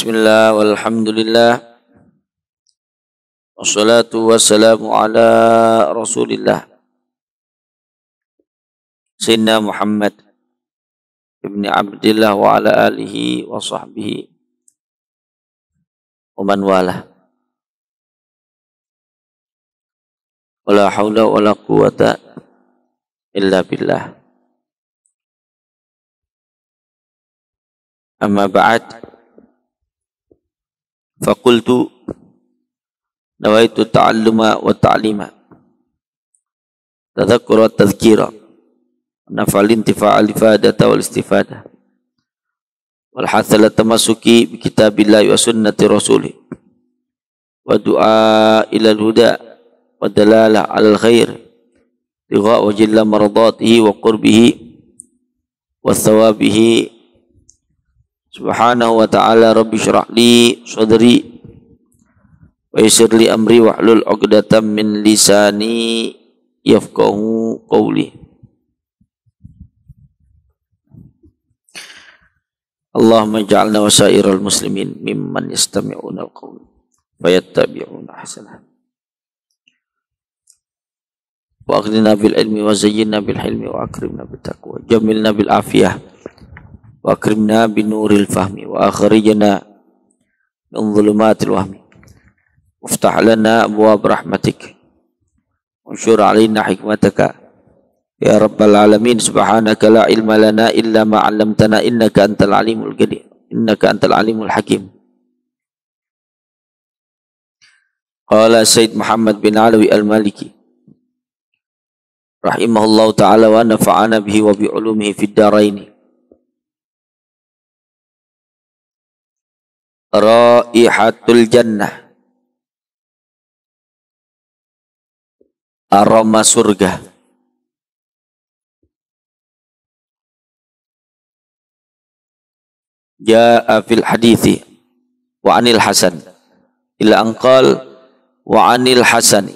Bismillah walhamdulillah wassalatu wassalamu ala rasulillah Sayyidina Muhammad ibni Abdillah wa ala alihi wa sahbihi wa man wala wala hawla wala quwata illa billah. Amma ba'd, faqultu nawaitu ta'alluma wa ta'lima tadhakkura wa tadhkira naf'al intifa'a al-ifadata wal istifadah wal hathala tamassuki bi kitabillahi wa sunnati rasulih wa du'a ila al-huda wa dalalah 'ala al-khair ligha wa jalla maradatihi wa qurbihi wa thawabihi subhanahu wa ta'ala. Rabbi syrah li sadri wa yassir li amri wahlul 'uqdatam min lisani yafqahu qawli. Allahumma ij'alna wa sa'iral muslimin mimman yastami'una al-qawl fayattabi'una ahsanah. Wa aghnina bil ilmi wa zayyinna bil hilmi wa akrimna bit taqwa jamilna bil afiyah wa akrimna bin nuril fahmi wa akhrijna min dhulumatil wahmi waftah lana abwaab rahmatik wanshur alaina hikmataka ya rabbal alamin. Subhanaka la ilma lana illa ma 'allamtana innaka antal alimul qadir innaka antal alimul hakim. Qala Sayyid Muhammad bin Alawi al-Maliki rahimahullahu ta'ala wa nafa'ana bihi wa bi ulumihi fid dharain. Raihatul jannah, aroma surga. Jaa fil hadithi wa anil hasan ila anqal wa anil hasani,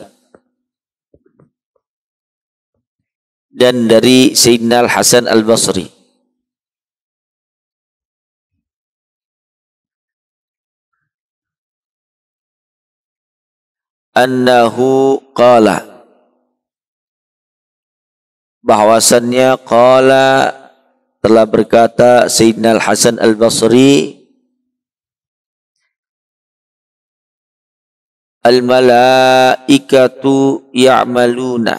dan dari Sayyidina Al-Hasan Al-Basri annahu qala, bahwasannya qala telah berkata Sayyidina Al-Hasan Al-Basri, al-malaikatu ya'maluna,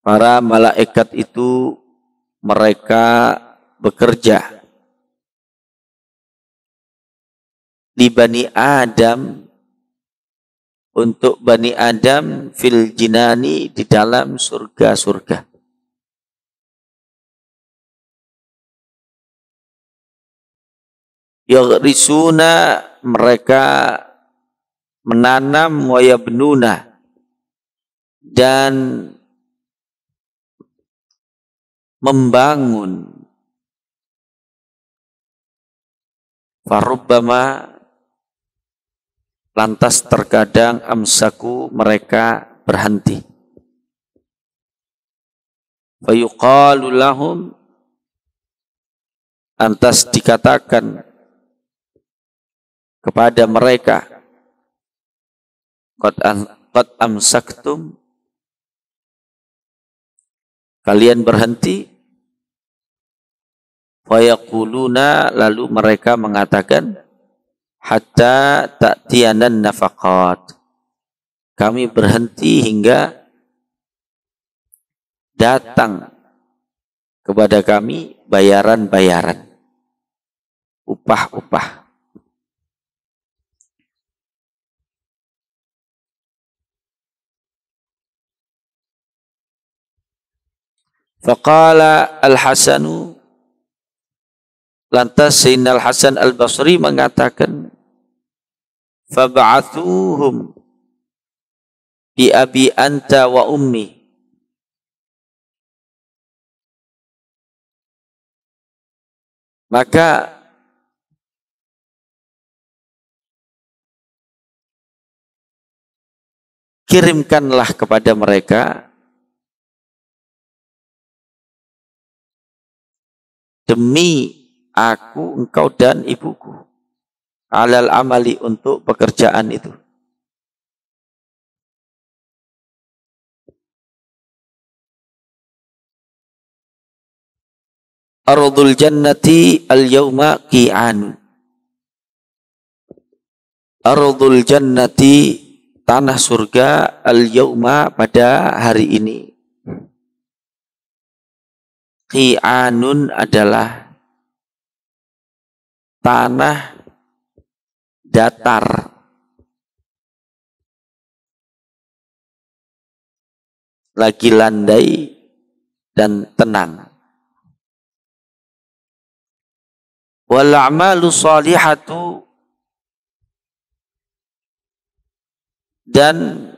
para malaikat itu mereka bekerja di Bani Adam, untuk Bani Adam, fil jinani, di dalam surga-surga. Yaghrisuna, mereka menanam, wa yabnuna, dan membangun. Farubbama, lantas terkadang amsaku, mereka berhenti. Fayuqalu lahum, lantas dikatakan kepada mereka, qad amsaktum, kalian berhenti. Fayaquluna, lalu mereka mengatakan, hatta ta'tiyanan nafaqat, kami berhenti hingga datang kepada kami bayaran-bayaran, upah-upah. Faqala Al-Hasanu, lantas Sayyidina Al-Hasan Al-Basri mengatakan, fab'athuhum bi abi anta wa ummi, maka kirimkanlah kepada mereka demi aku, engkau dan ibuku. Alal amali untuk pekerjaan itu. Ardul jannati al-yawma qi'an. Ardul jannati tanah surga al-yawma pada hari ini. Qi'anun adalah tanah datar. Lagi landai dan tenang. Wal a'malu salihatu, dan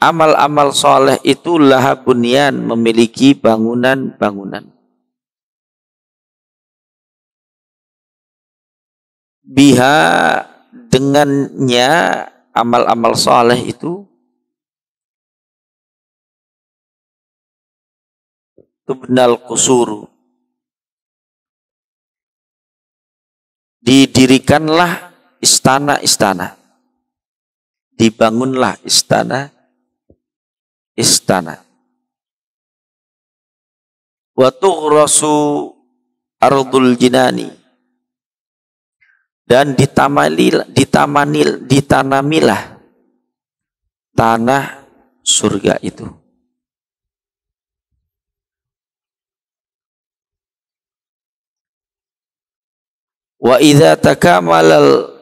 amal-amal soleh itu laha bunyan, memiliki bangunan-bangunan. Biha, dengannya amal-amal soleh itu tubnal qusuru, didirikanlah istana-istana, dibangunlah istana-istana. Wa tughrasu ardul jinani, dan ditanamilah tanah surga itu. Wa idza takamalal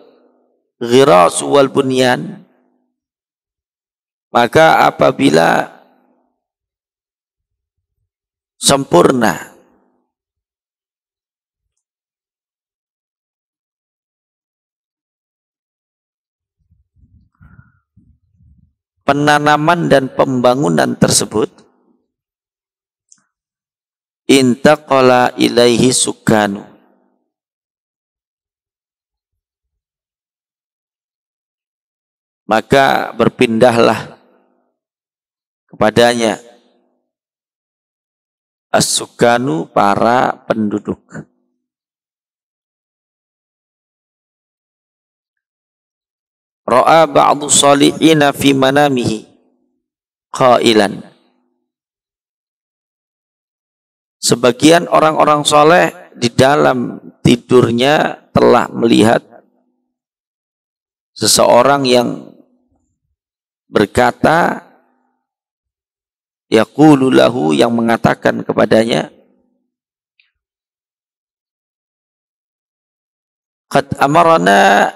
ghiras wal bunyan, maka apabila sempurna penanaman dan pembangunan tersebut, intaqala ilaihi sukanu, maka berpindahlah kepadanya as-sukanu, para penduduk. Ra'a ba'du salihina fi manamihi qailan, sebagian orang-orang soleh di dalam tidurnya telah melihat seseorang yang berkata, yaqulu lahu, yang mengatakan kepadanya, qad amarna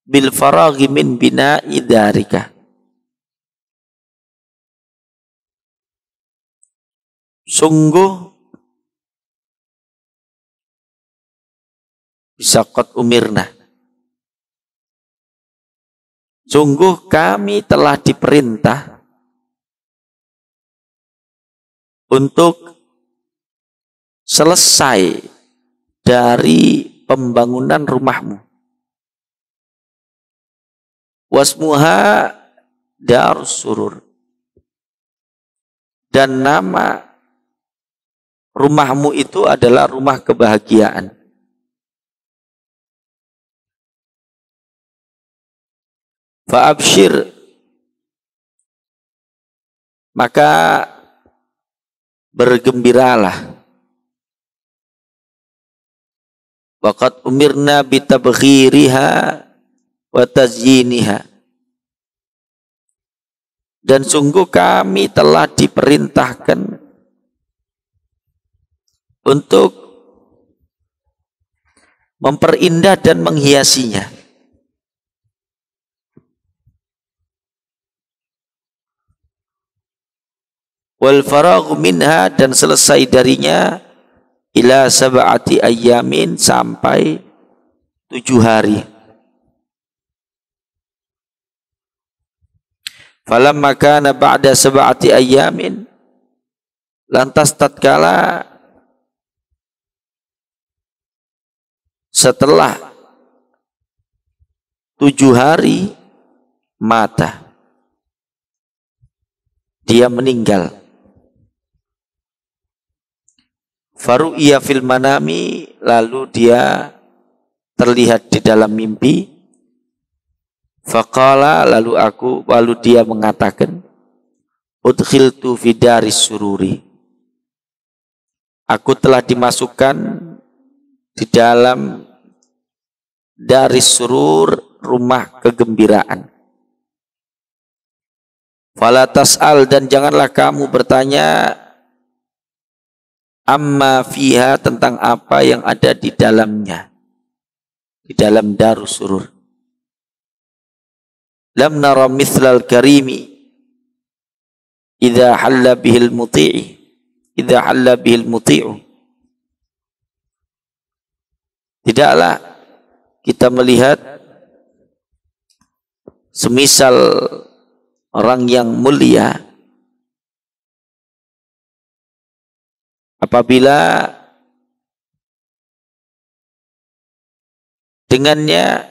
bil faraghi min bina'i darika, sungguh bisa qad umirna, sungguh kami telah diperintah untuk selesai dari pembangunan rumahmu. Wasmuha darus surur, dan nama rumahmu itu adalah rumah kebahagiaan. Fa'abshir, maka bergembiralah. Waqad umirna bitabghiriha wa tazyiniha, dan sungguh kami telah diperintahkan untuk memperindah dan menghiasinya. Wal faraghu minha, dan selesai darinya, ila sab'ati ayyamin, sampai 7 hari. Falamma kana ba'da sab'ati ayyamin, lantas tatkala setelah 7 hari, mata, dia meninggal. Faru'iya fil manami, lalu dia terlihat di dalam mimpi. Faqala, lalu dia mengatakan, udkhiltu fi daris sururi. Aku telah dimasukkan di dalam daris surur, rumah kegembiraan. Fala tas'al, dan janganlah kamu bertanya amma fiha, tentang apa yang ada di dalamnya, di dalam darus surur. Lam nara mithlal karimi idza halla bihil muti'u. Tidaklah kita melihat semisal orang yang mulia apabila dengannya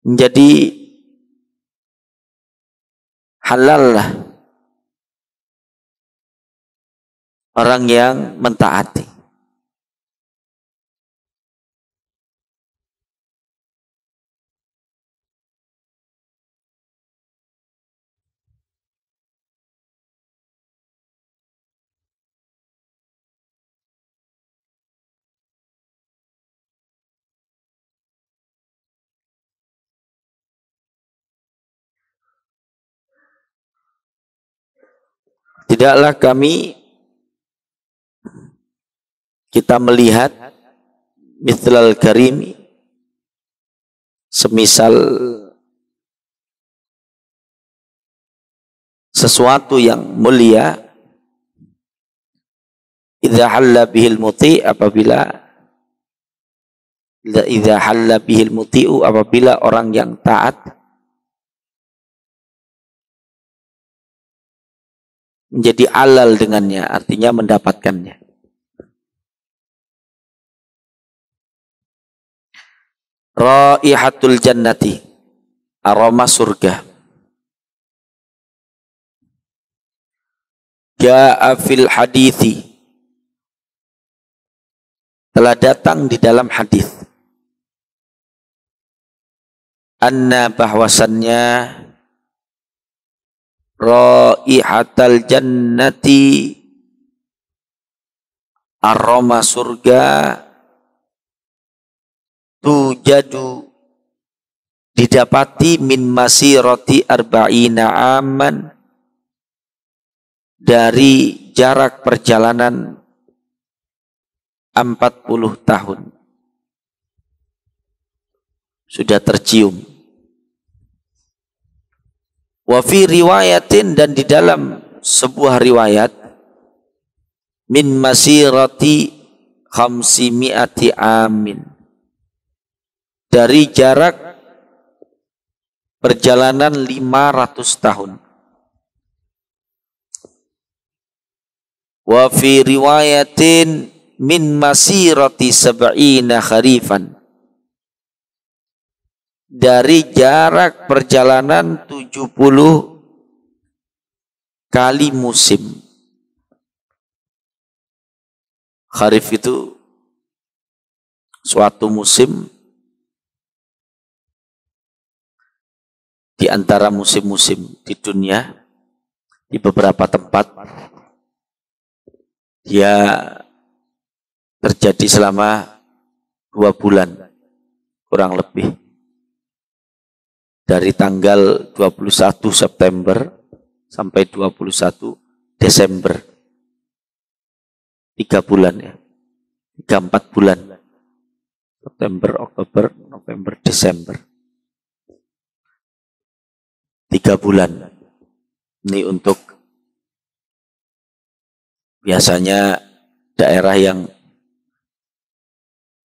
menjadi halal lah orang yang mentaati. Tidaklah kita melihat mithlal karimi, semisal sesuatu yang mulia, idza halla bihil muti', apabila orang yang taat menjadi halal dengannya, artinya mendapatkannya. Raihatul jannati, aroma surga. Ja'a fil hadithi, telah datang di dalam hadis, anna, bahwasannya, raihatal jannati, aroma surga, tujadu, didapati, min masirati arba'ina aman, dari jarak perjalanan 40 tahun. Sudah tercium. Wa fi riwayatin, dan di dalam sebuah riwayat, min masirati khamsimi'ati amin, dari jarak perjalanan 500 tahun. Wa fi riwayatin min masirati sab'ina kharifan, dari jarak perjalanan 70 kali musim. Kharif itu suatu musim di antara musim-musim di dunia. Di beberapa tempat dia terjadi selama 2 bulan kurang lebih, dari tanggal 21 September sampai 21 Desember. 3 bulan ya, 3-4 bulan, September, Oktober, November, Desember, 3 bulan. Ini untuk biasanya daerah yang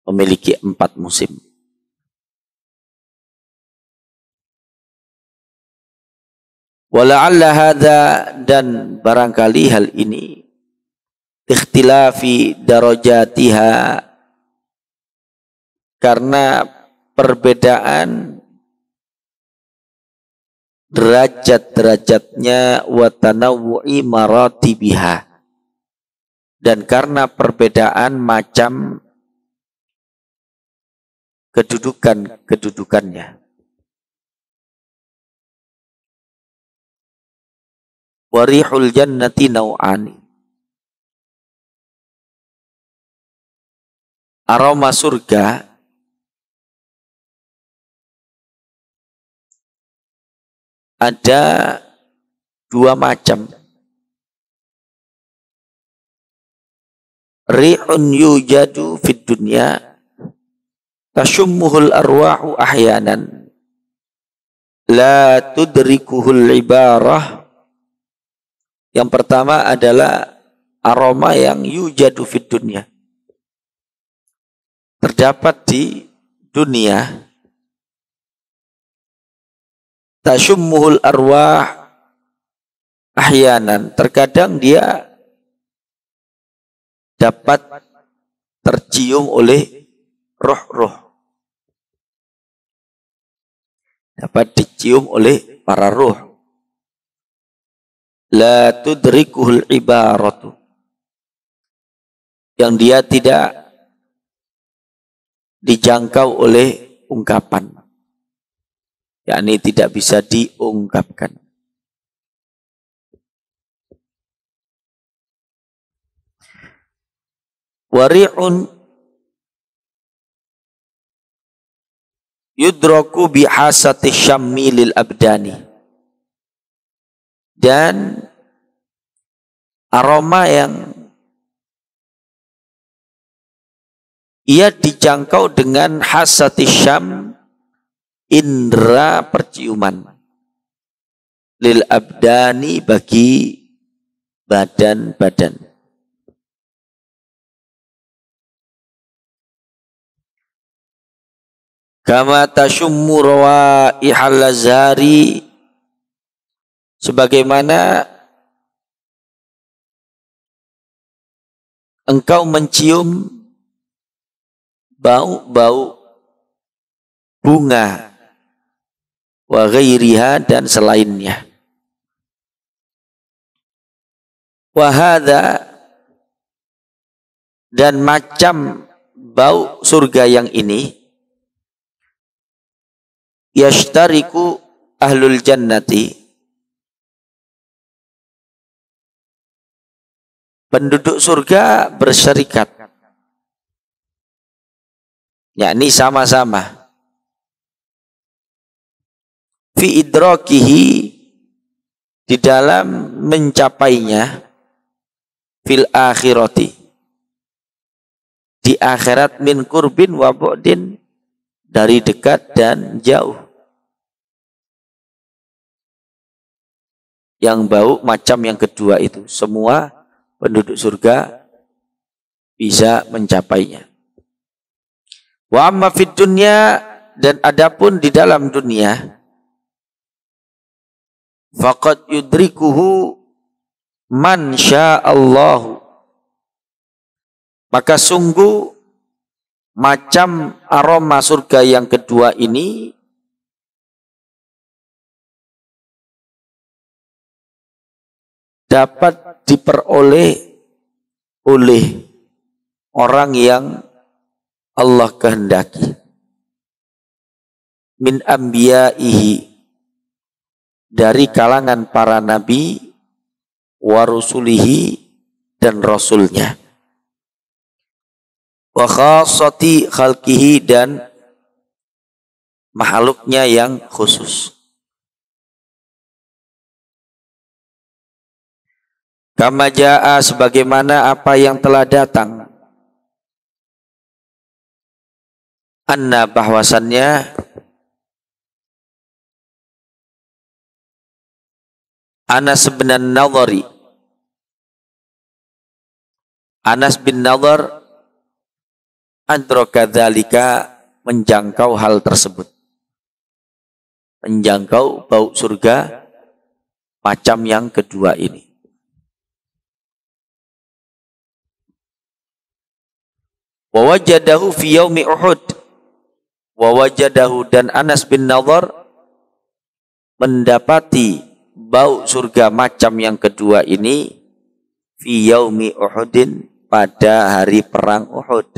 memiliki 4 musim. Wala'alla hadza, dan barangkali hal ini, ikhtilafi darajatiha, karena perbedaan derajat-derajatnya wa tanawwu'i maratibiha, dan karena perbedaan macam kedudukannya. Warihul jannati nau'ani, aroma surga ada dua macam. Rihun yujadu fid dunya tashummuhul arwahu ahyanan la tudrikuhul ibarah. Yang pertama adalah aroma yang yujadu fid dunya, terdapat di dunia. Tashummuhul arwah ahyanan, terkadang dia dapat tercium oleh roh-roh, dapat dicium oleh para roh. La tudrikuhul ibaratu, yang dia tidak dijangkau oleh ungkapan, yakni tidak bisa diungkapkan. Wari'un yudraku bihasati syammi lil abdani, dan aroma yang ia dijangkau dengan hasati syam, indera perciuman, lil abdani, bagi badan-badan. Kama tashummu rawaihal lazari, sebagaimana engkau mencium bau-bau bunga, wa ghairiha, dan selainnya. Wa hadza, dan macam bau surga yang ini, yashtariku ahlul jannati, penduduk surga berserikat, yakni sama-sama, fi idrakihi, di dalam mencapainya, fil akhirati, di akhirat, min kurbin wa bu'din, dari dekat dan jauh. Yang bau macam yang kedua itu, semua penduduk surga bisa mencapainya. Wa amma fid dunya, dan adapun di dalam dunia, faqad yudrikuhu man sya'allahu, maka sungguh macam aroma surga yang kedua ini dapat diperoleh oleh orang yang Allah kehendaki, min anbiya'ihi, dari kalangan para nabi, wa rusulihi, dan rasulnya, wa khassati khalqihi, dan makhluknya yang khusus. Kama jaa, sebagaimana apa yang telah datang, anna, bahwasannya, Anas bin Nadhari, Anas bin Nadhar, adraka dzalika, menjangkau hal tersebut, menjangkau bau surga macam yang kedua ini. Wa wajadahu fi yaumi Uhud, wa wajadahu, dan Anas bin Nadhar mendapati bau surga macam yang kedua ini fi yaumi Uhudin, pada hari perang Uhud.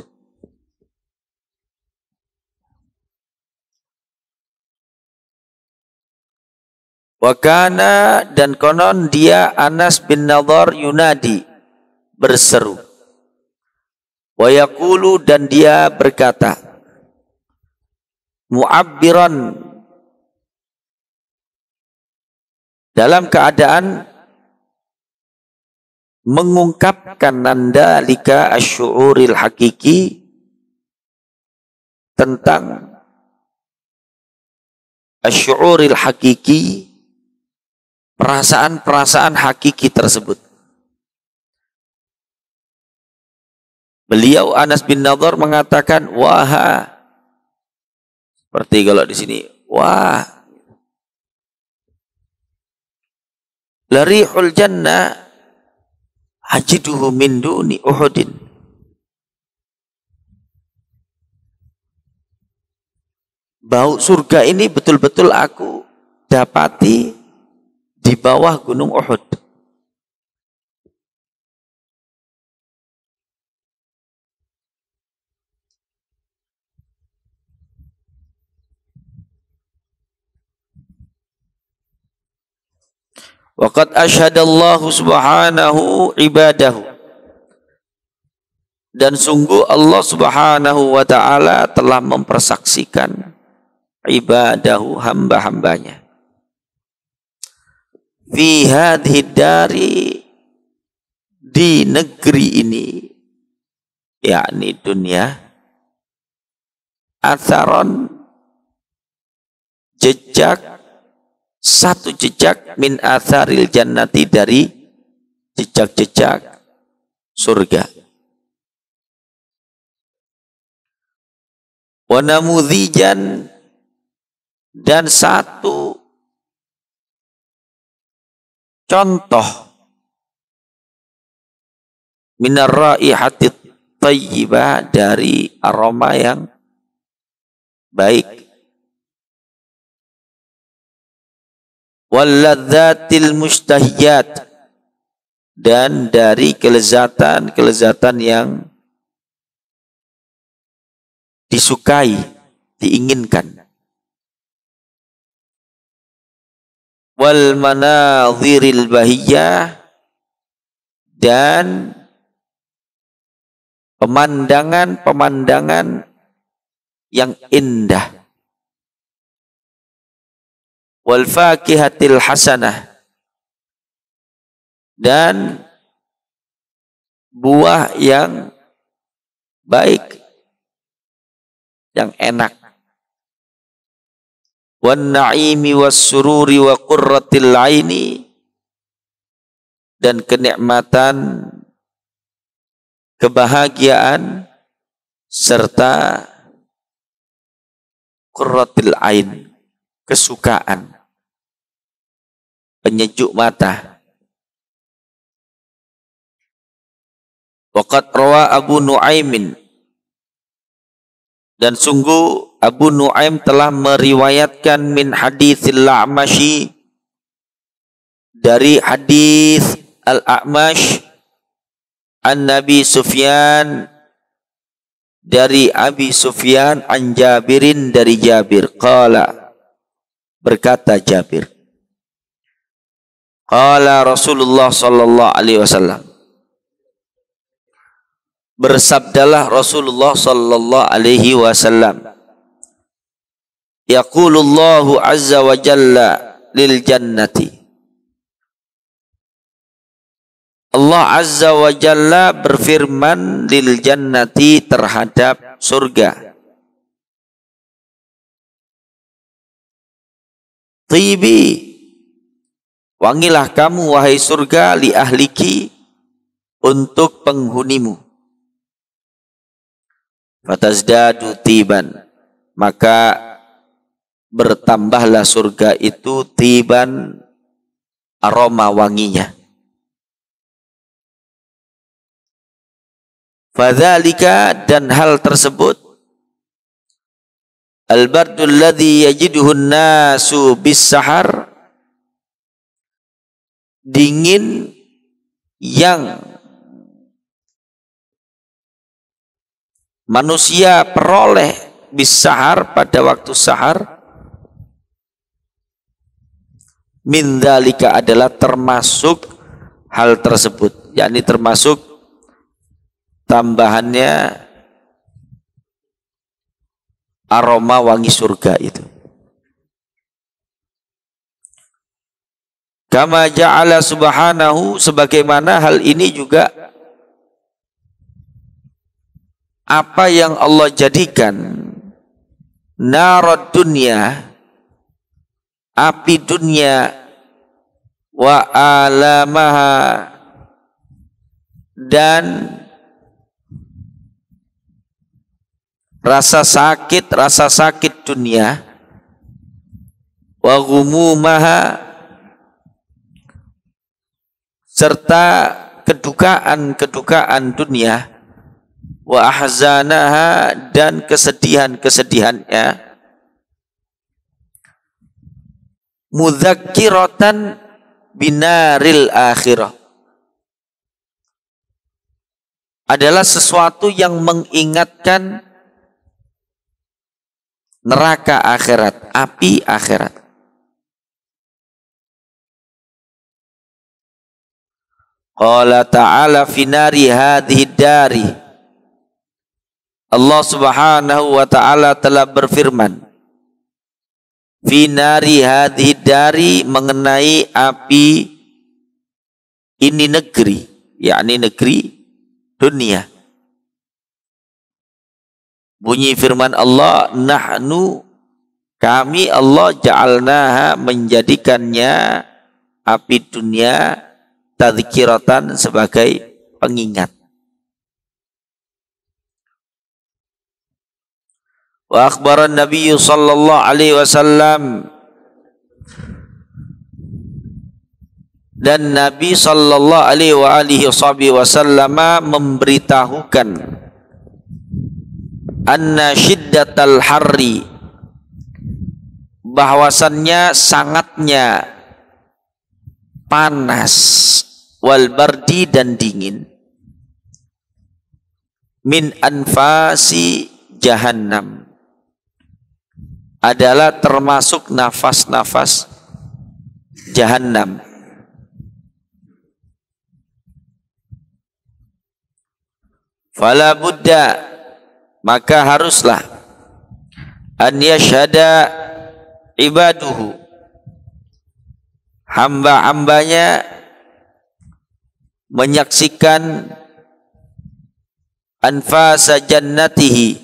Wakana, dan konon dia Anas bin Nadhr yunadi, berseru. Wa yaqulu, dan dia berkata, mu'abbiran, dalam keadaan mengungkapkan nandalika asy'uril hakiki, tentang asy'uril hakiki, perasaan-perasaan hakiki tersebut. Beliau Anas bin Nadhr mengatakan, wah, seperti kalau di sini, wah, larihul jannah ajiduhu min duni Uhudin. Bau surga ini betul-betul aku dapati di bawah gunung Uhud. Waqad asyhadallahu subhanahu ibadahu, dan sungguh Allah subhanahu wa ta'ala telah mempersaksikan ibadahu, hamba-hambanya, fi hadhihi dari, di negeri ini, yakni dunia, atharon, jejak, satu jejak, min atharil jannati, dari jejak-jejak surga. Wa namudhijan, dan satu contoh, minar raihatit thayyibah, dari aroma yang baik, walladzatil mustahiyat, dan dari kelezatan-kelezatan yang disukai, diinginkan, wal manadhiril bahiyah, dan pemandangan-pemandangan yang indah, wal fakihatil hasanah, dan buah yang baik, yang enak, wan na'imi was sururi wa qurratil aini, dan kenikmatan, kebahagiaan, serta qurratil ain, kesukaan, penyejuk mata. Waqad rawa Abu Nu'aimin, dan sungguh Abu Nu'aim telah meriwayatkan min haditsil A'mashi, dari hadis Al-A'mash, an Nabi Sufyan, dari Abi Sufyan, an Jabirin, dari Jabir, qala, berkata Jabir, qala Rasulullah sallallahu alaihi wasallam, bersabdalah Rasulullah sallallahu alaihi wasallam, yaqulullahu azza wa jalla lil jannati, Allah azza wa jalla berfirman lil jannati, terhadap surga, tibi, wangilah kamu wahai surga, li ahliki, untuk penghunimu, fatazdadu tiban, maka bertambahlah surga itu tiban, aroma wanginya. Fadzalika, dan hal tersebut, al-bardul ladzi yajiduhun nasu bis sahar, dingin yang manusia peroleh bis sahar pada waktu sahar, min dzalika adalah termasuk hal tersebut, yakni termasuk tambahannya aroma wangi surga itu. Kama ja'ala subhanahu, sebagaimana hal ini juga apa yang Allah jadikan narad dunya, api dunia, wa alamaha, dan rasa sakit dunia, wa ghumumaha, serta kedukaan dunia, wa ahzanaha, dan kesedihannya, mudzakkiratan binaril akhirah, adalah sesuatu yang mengingatkan neraka akhirat, api akhirat. Qala ta'ala fi nari hadhihi dari, Allah subhanahu wa ta'ala telah berfirman fi nari hadhihi dari, mengenai api ini negeri, yakni negeri dunia. Bunyi firman Allah, nahnu, kami Allah, ja'alnaha, menjadikannya api dunia, tadzkiratan, sebagai pengingat. Wa akhbaran Nabi sallallahu alaihi wasallam, dan Nabi sallallahu alaihi wasallam memberitahukan anna syiddatal harri, bahwasannya sangatnya panas, wal bardi, dan dingin, min anfasi jahannam, adalah termasuk nafas-nafas jahannam. Fala budda, maka haruslah, an yashhada ibaduhu, hamba-hambanya menyaksikan anfasa jannatihi,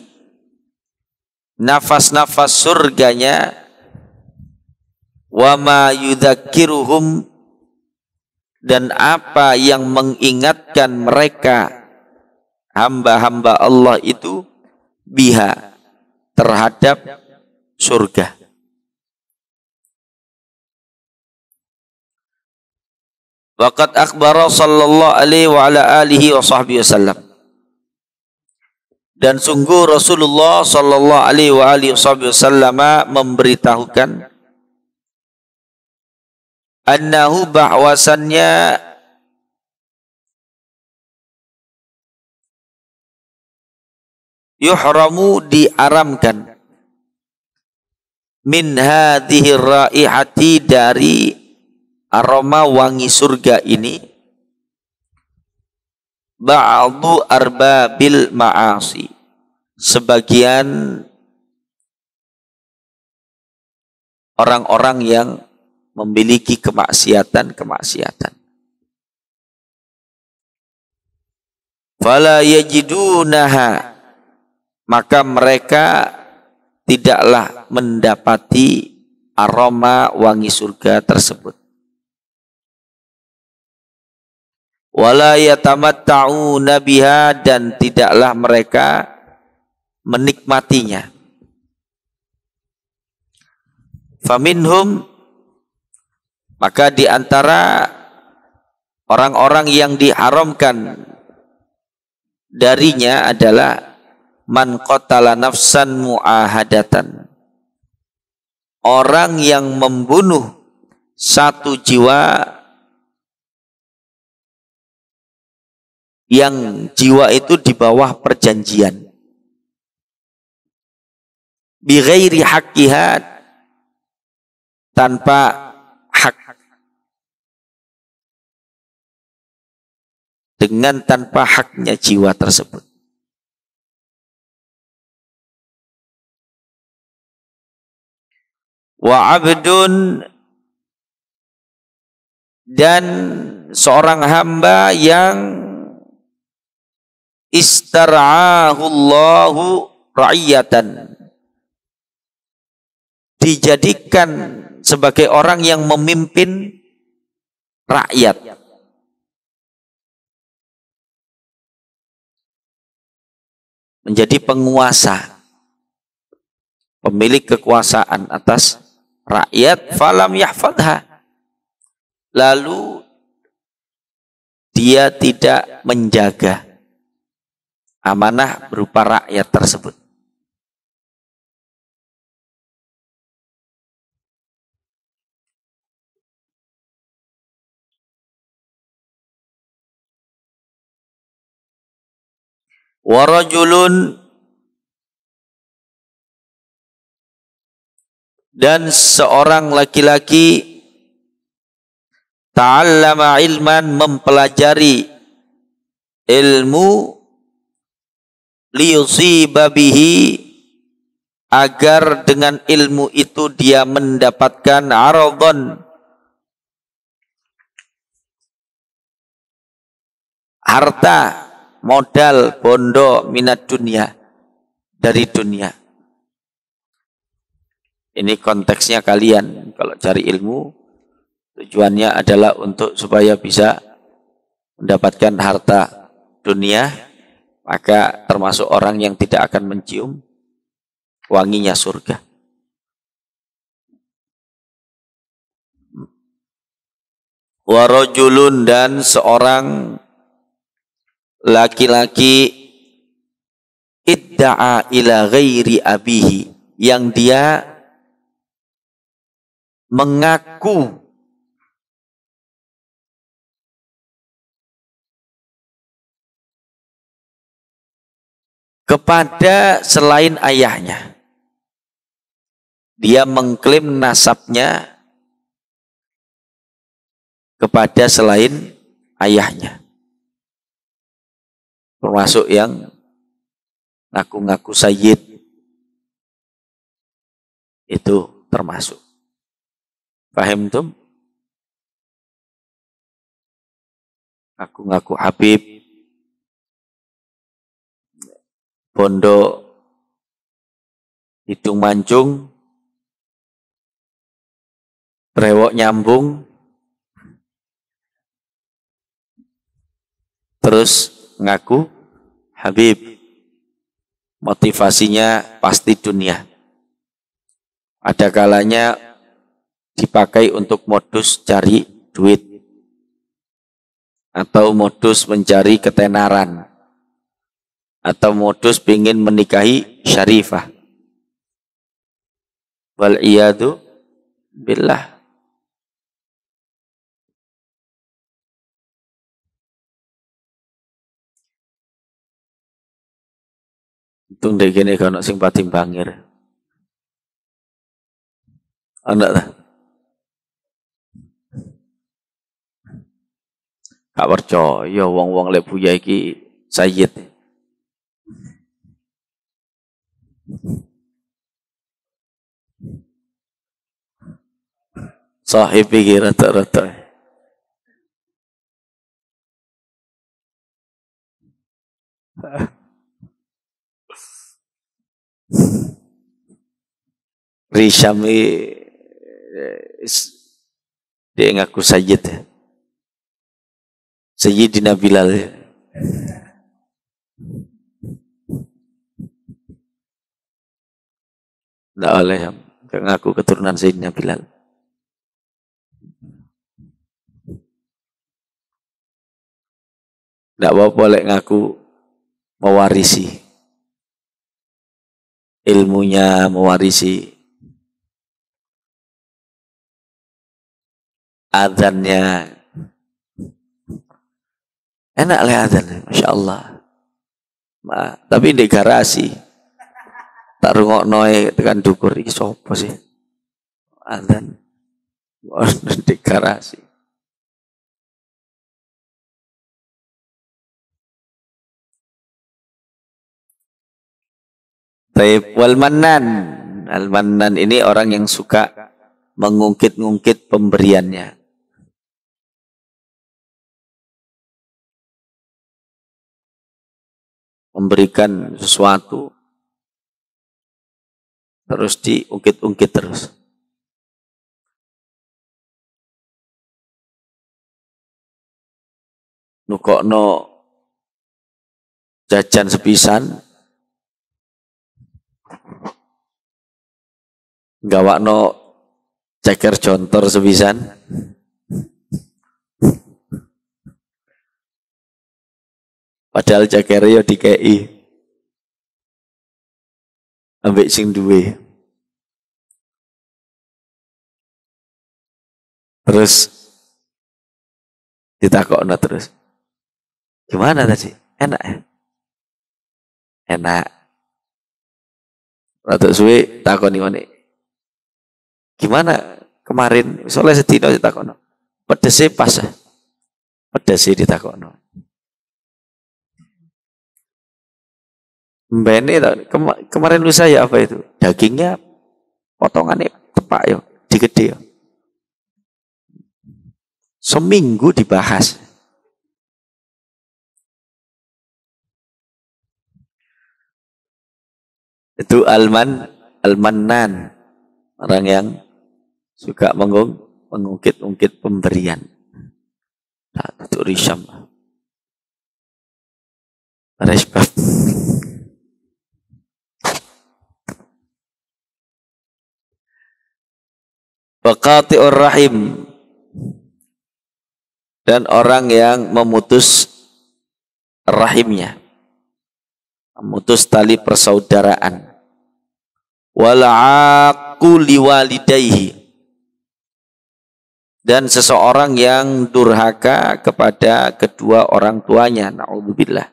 nafas-nafas surganya, wa ma yudzakiruhum, dan apa yang mengingatkan mereka hamba-hamba Allah itu, biha, terhadap surga. Waqad akhbara sallallahu alaihi wa ala alihi wa sahbihi wasallam, dan sungguh Rasulullah sallallahu alaihi wa alihi wasallam memberitahukan annahu, bahwasannya yuhramu, diaramkan, min hadhihi raihati, dari aroma wangi surga ini, ba'du arbabil ma'asi, sebagian orang-orang yang memiliki kemaksiatan. Fala yajidunaha, maka mereka tidaklah mendapati aroma wangi surga tersebut. Wala yatamatta'una biha, dan tidaklah mereka menikmatinya. Faminhum, maka di antara orang-orang yang diharamkan darinya adalah man qatala nafsan mu'ahadatan, orang yang membunuh satu jiwa yang jiwa itu di bawah perjanjian. Bi ghairi haqqiha, tanpa hak, dengan tanpa haknya jiwa tersebut. Wa abdun, dan seorang hamba yang istar'ahullahu ra'iyatan, dijadikan sebagai orang yang memimpin rakyat. Menjadi penguasa, pemilik kekuasaan atas rakyat, falam yahfadha, lalu dia tidak menjaga amanah berupa rakyat tersebut. Warajulun, dan seorang laki-laki ta'allama ilman, mempelajari ilmu, liyusiba bihi, agar dengan ilmu itu dia mendapatkan aradhan, harta, modal, bondo, minat dunia, dari dunia. Ini konteksnya kalian kalau cari ilmu, tujuannya adalah untuk supaya bisa mendapatkan harta dunia, maka termasuk orang yang tidak akan mencium wanginya surga. Warajulun, dan seorang laki-laki idda'a ila ghairi abihi, yang dia mengaku kepada selain ayahnya. Dia mengklaim nasabnya kepada selain ayahnya. Termasuk yang ngaku-ngaku sayyid, itu termasuk. Paham tuh? Ngaku-ngaku Habib, pondok hidung mancung, brewok nyambung, terus ngaku Habib, motivasinya pasti dunia. Ada kalanya dipakai untuk modus cari duit, atau modus mencari ketenaran, atau modus ingin menikahi syarifah. Wal iyadu billah. Tung dek gini kono sing pating bangir. Anak ta? Gak percaya wong-wong lek buya iki sayyid. Sahib iki rata-rata. Rishami dia ngaku sayyid. Sayyidina Bilal. Tidak oleh ngaku keturunan Sayyidina Bilal. Tidak apa-apa lek ngaku mewarisi ilmunya, mewarisi adzannya. Enak lah adzan, Masya Allah. Tapi di garasi. Tak rungokno tekan dukur iki sapa sih? Adzan. Di garasi. Taib wal mannan. Al mannan ini orang yang suka mengungkit-ungkit pemberiannya. Memberikan sesuatu terus diungkit-ungkit terus. Nukokno jajan sepisan, gawakno ceker jontor sepisan, padahal ceker yo dikei ambek sing duwe. Terus ditakokno terus. Gimana tadi? Enak ya? Enak. Rada suwe takoni ngene. Gimana kemarin? Soalnya sedina ditakokno. Pedese pas. Pedese ditakokno. Mbene kemarin lusa ya apa itu? Dagingnya potongannya tepak yo, digede yo. Seminggu dibahas. Itu almanan. Orang yang suka mengungkit-ungkit pemberian. Nah, itu Risham. Respect. Waqati'ur rahim. Dan orang yang memutus rahimnya. Memutus tali persaudaraan. Wal'aqu liwalidayhi. Dan seseorang yang durhaka kepada kedua orang tuanya. Na'udzubillah.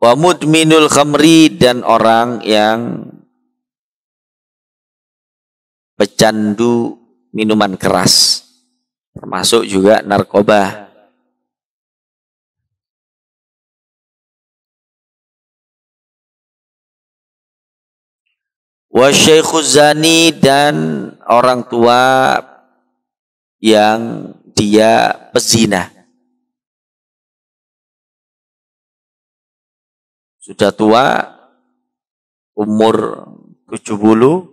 Wa mudminul khamri, dan orang yang pecandu minuman keras. Termasuk juga narkoba. Wa syaikhuz zani, dan orang tua yang dia pezina. Sudah tua, umur 70,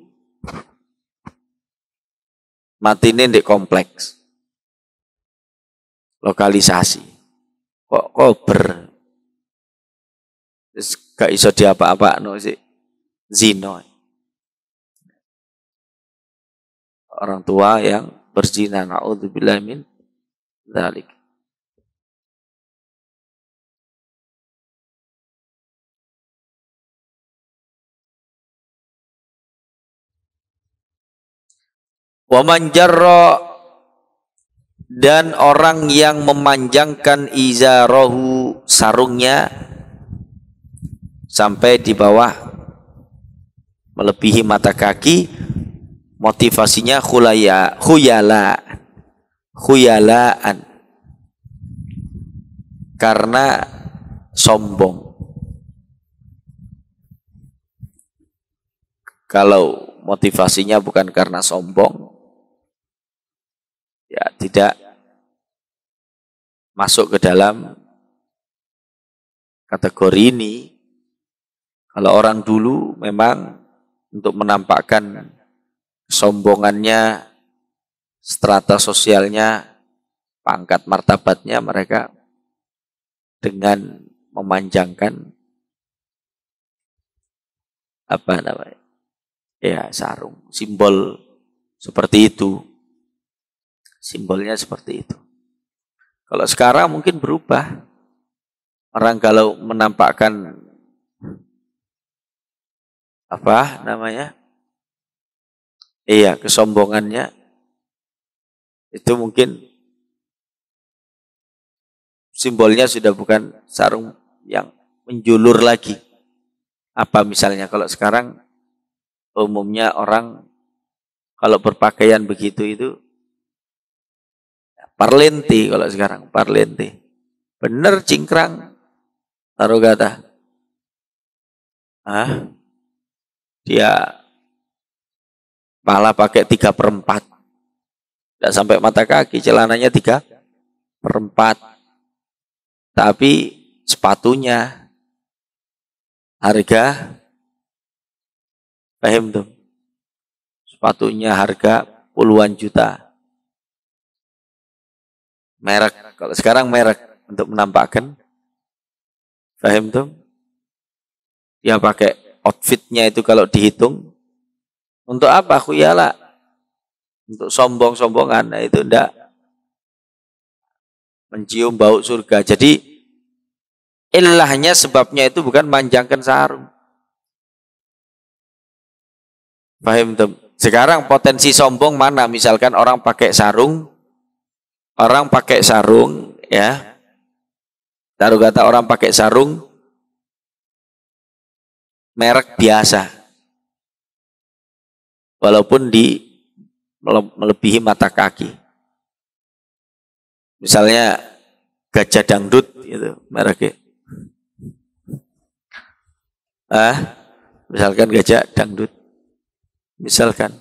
matine di kompleks. Lokalisasi. Kok kober. Gak iso diapa-apa no sih. Zino. Orang tua yang berzina, na'udzubillah min dzalik. Wa man jarra, dan orang yang memanjangkan izarahu, sarungnya sampai di bawah melebihi mata kaki, motivasinya khuyalaan, karena sombong. Kalau motivasinya bukan karena sombong, ya tidak masuk ke dalam kategori ini. Kalau orang dulu memang untuk menampakkan kesombongannya, strata sosialnya, pangkat martabatnya, mereka dengan memanjangkan apa namanya? Ya, sarung, simbol seperti itu. Simbolnya seperti itu. Kalau sekarang mungkin berubah. Orang kalau menampakkan apa namanya? Iya, kesombongannya itu mungkin simbolnya sudah bukan sarung yang menjulur lagi. Apa misalnya kalau sekarang umumnya orang kalau berpakaian begitu itu parlente, kalau sekarang parlente. Bener cingkrang taruh kata. Dia malah pakai 3/4. Tidak sampai mata kaki, celananya 3/4. Tapi sepatunya harga, paham tuh? Sepatunya harga puluhan juta. Merek, kalau sekarang merek untuk menampakkan, paham tuh? Dia pakai outfitnya itu kalau dihitung, untuk apa? Khuyala. Untuk sombong-sombongan, nah itu enggak. Mencium bau surga. Jadi ilahnya, sebabnya itu bukan manjangkan sarung. Paham tuh? Sekarang potensi sombong mana? Misalkan orang pakai sarung ya. Taruh kata orang pakai sarung merek biasa. Walaupun melebihi mata kaki. Misalnya Gajah Dangdut itu mereknya. Misalkan Gajah Dangdut. Misalkan.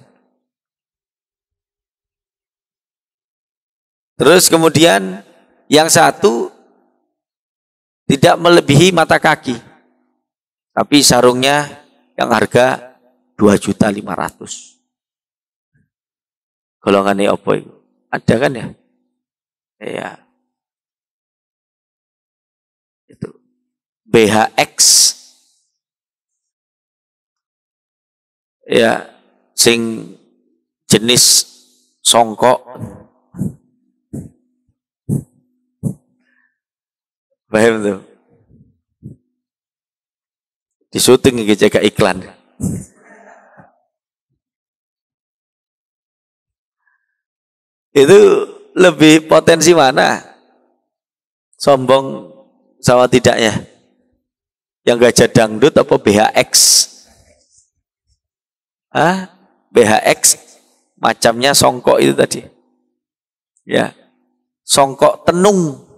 Terus kemudian yang satu tidak melebihi mata kaki. Tapi sarungnya yang harga 2.500.000. Golongannya apa itu? Ada kan ya? Iya. Itu BHX. Ya, sing jenis songkok. Paham tuh? Di syuting iki jaga iklan. Itu lebih potensi mana? Sombong sama tidaknya? Yang Gajah Dangdut apa BHX? BHX macamnya songkok itu tadi. Ya. Songkok tenung.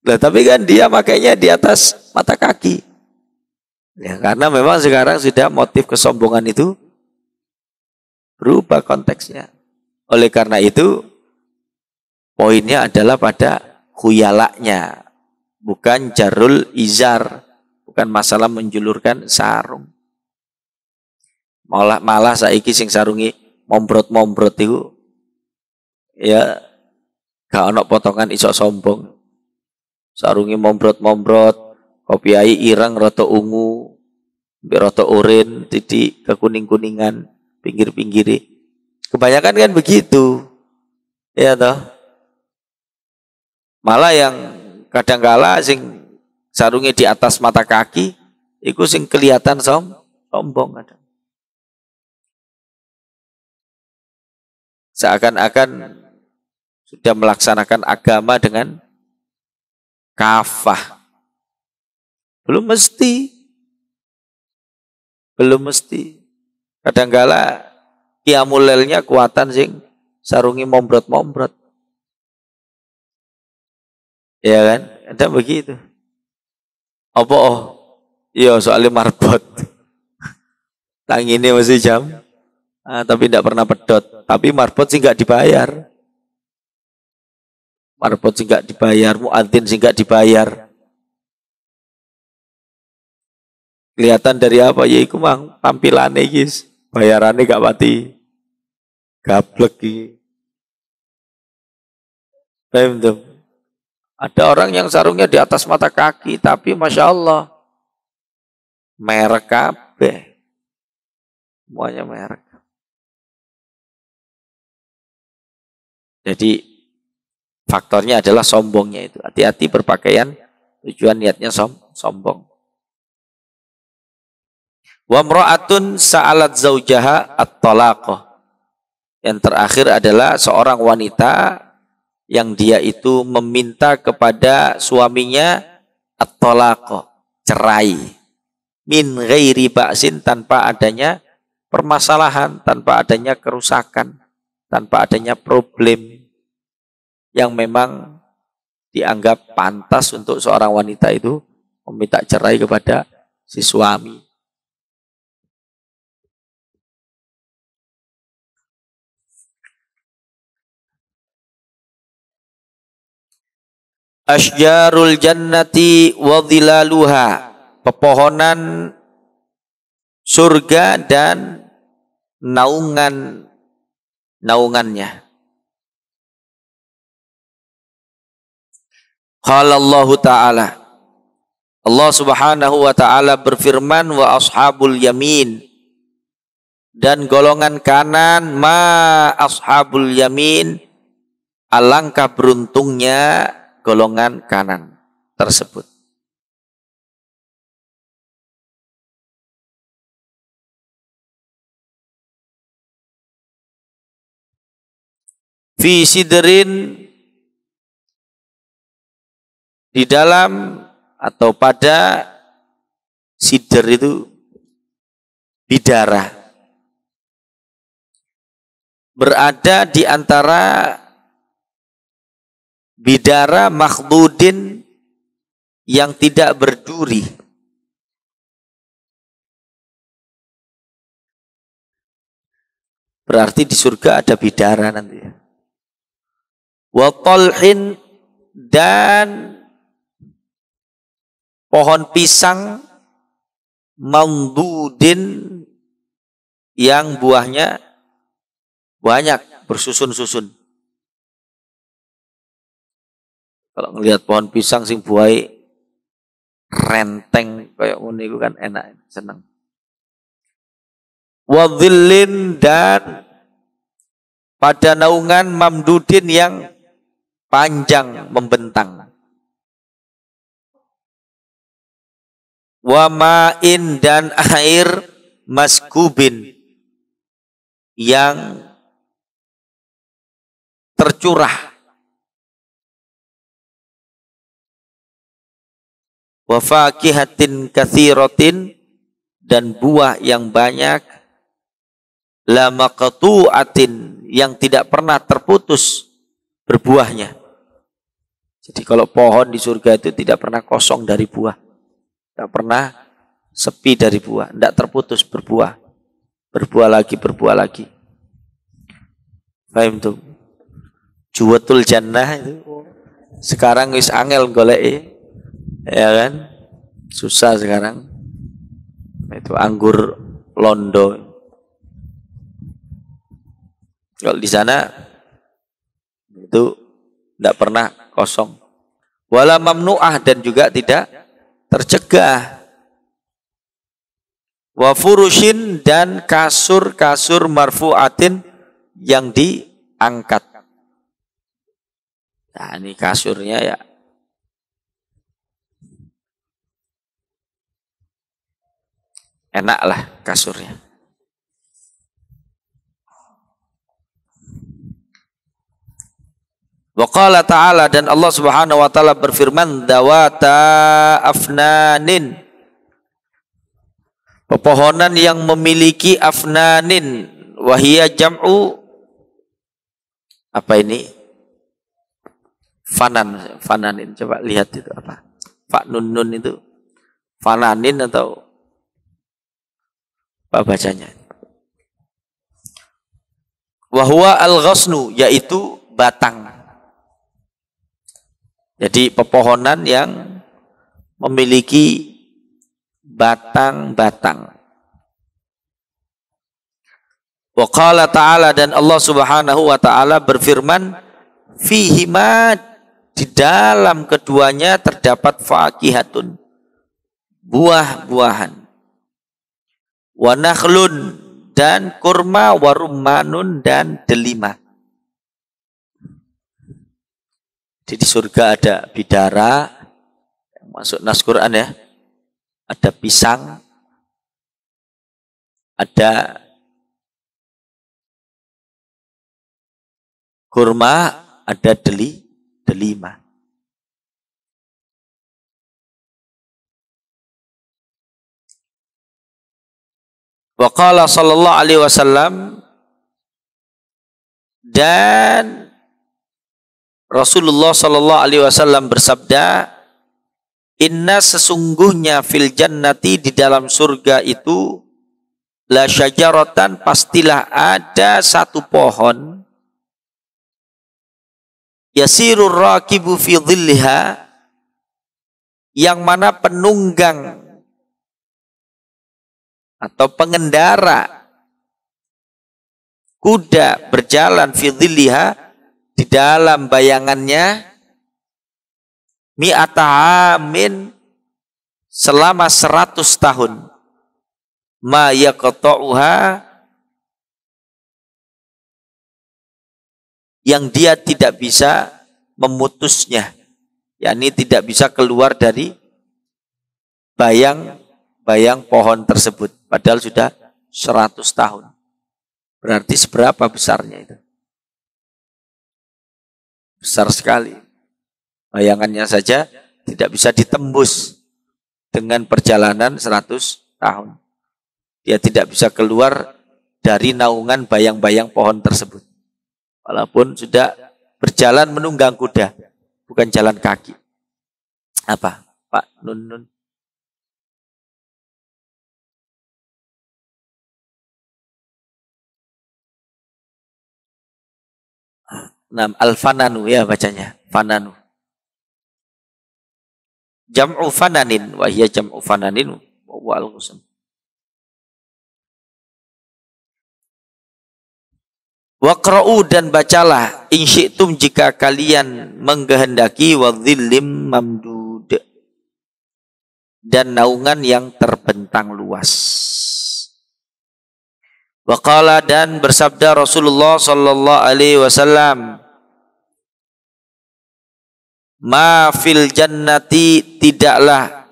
Nah, tapi kan dia makanya di atas mata kaki. Ya, karena memang sekarang sudah motif kesombongan itu berubah konteksnya. Oleh karena itu, poinnya adalah pada khuyalaknya, bukan jarul izar, bukan masalah menjulurkan sarung. Malah saiki sing sarungi mombrot-mombrot itu ya gak ono potongan iso sombong. Sarungi mombrot-mombrot, kopiai ireng rada ungu, rada oren, titik kekuning-kuningan, pinggir-pinggiri. Kebanyakan kan begitu. Ya toh. Malah yang kadang-kala sing sarungnya di atas mata kaki, itu sing kelihatan sombong kadang. Seakan-akan sudah melaksanakan agama dengan kafah. Belum mesti. Kadang-kala qiyamul lailnya kuatan sing sarungi mombrot-mombrot. Ya kan? Ada begitu. Apa iya soalnya marbot. Tanginnya masih jam. Tapi tidak pernah pedot. Tapi marbot sih nggak dibayar. Marbot sih nggak dibayar. Muadzin sih nggak dibayar. Kelihatan dari apa? Ya iku mang tampilannya guys. Bayarannya gak mati. Gablek iki. Ada orang yang sarungnya di atas mata kaki, tapi Masya Allah, merek kabeh. Semuanya merek. Jadi faktornya adalah sombongnya itu. Hati-hati berpakaian, tujuan niatnya sombong. Wa mra'atun sa'alat zaujaha at-talaqah. Yang terakhir adalah seorang wanita yang dia itu meminta kepada suaminya at-talaq, cerai, min ghairi ba'sin, tanpa adanya permasalahan, tanpa adanya kerusakan, tanpa adanya problem yang memang dianggap pantas untuk seorang wanita itu meminta cerai kepada si suami. Asjarul jannati wa dhilaluha, pepohonan surga dan naungannya. Qala Allah Ta'ala, Allah Subhanahu wa Ta'ala berfirman, wa ashabul yamin, dan golongan kanan, ma ashabul yamin, alangkah beruntungnya golongan kanan tersebut. Fi sidrin, di dalam atau pada sidr itu bidara, berada di antara bidara makhdudin yang tidak berduri. Berarti di surga ada bidara nanti. Wa talhin, dan pohon pisang mamdudin yang buahnya banyak bersusun-susun. Kalau ngelihat pohon pisang sing buahnya renteng kayak ngono iku kan enak, seneng. Wa dhillin, dan pada naungan mamdudin yang panjang membentang. Wa ma'in, dan air maskubin yang tercurah. Wa fakihatin katsiratin, dan buah yang banyak. La maqtu'atin, yang tidak pernah terputus berbuahnya. Jadi kalau pohon di surga itu tidak pernah kosong dari buah. Tidak pernah sepi dari buah, tidak terputus berbuah. Berbuah lagi, berbuah lagi. Paham tuh? Juwatul jannah itu sekarang wis angel golek, ya kan? Susah sekarang. Itu anggur londo. Kalau di sana itu tidak pernah kosong. Wala mamnu'ah, dan juga tidak tercegah. Wa furushin, dan kasur-kasur marfu'atin yang diangkat. Nah, ini kasurnya ya. Enaklah kasurnya. Wa qala ta'ala, dan Allah Subhanahu wa taala berfirman, dawata afnanin, pepohonan yang memiliki afnanin, wahia jam'u apa ini? Fananin. Coba lihat itu apa? Fa nun itu fananin atau apa bacanya? Wa huwa al-ghasnu, yaitu batang. Jadi pepohonan yang memiliki batang-batang. Wa qala ta'ala, dan Allah Subhanahu wa taala berfirman, fihima, di dalam keduanya terdapat fakihatun, buah-buahan. Wa nakhlun, dan kurma, wa rummanun, dan delima. Jadi di surga ada bidara, yang masuk nas Quran ya, ada pisang, ada kurma ada delima. Wa qala sallallahu alaihi wasallam, dan Rasulullah sallallahu alaihi wasallam bersabda, inna sesungguhnya fil jannati di dalam surga itu la syajaratan pastilah ada satu pohon yasirur rakibu fi dhilliha yang mana penunggang atau pengendara kuda berjalan fi dhilliha di dalam bayangannya mi'ata amin selama 100 tahun ma yaqta'uha yang dia tidak bisa memutusnya, yakni tidak bisa keluar dari bayang pohon tersebut padahal sudah 100 tahun. Berarti seberapa besarnya itu? Besar sekali. Bayangannya saja tidak bisa ditembus dengan perjalanan 100 tahun. Dia tidak bisa keluar dari naungan bayang-bayang pohon tersebut. Walaupun sudah berjalan menunggang kuda, bukan jalan kaki. Apa, Pak Nun? Nah, al-fananu ya bacanya, fananu. Jam'u fananin, wa hiya jam'u fananin wa al-ghusn. Waqra'u dan bacalah in syi'tum jika kalian mengkehendaki wa dhillim mamdud dan naungan yang terbentang luas. Waqala dan bersabda Rasulullah sallallahu alaihi wasallam, ma fil jannati tidaklah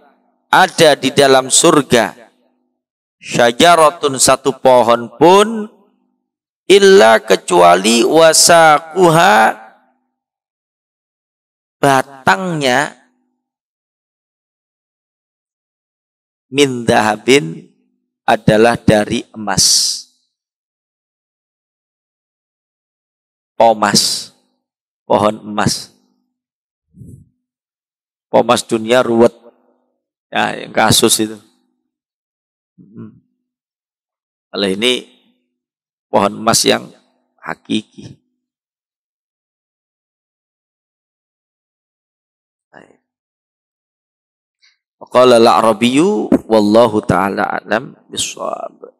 ada di dalam surga syajaratun satu pohon pun illa kecuali wasaquha batangnya min dahabin adalah dari emas. Pomas, pohon emas. Pomas dunia ruwet. Ya, yang kasus itu. Kalau ini pohon emas yang hakiki. Qala al-Arabiyyu wallahu ta'ala a'lam bis-shawab.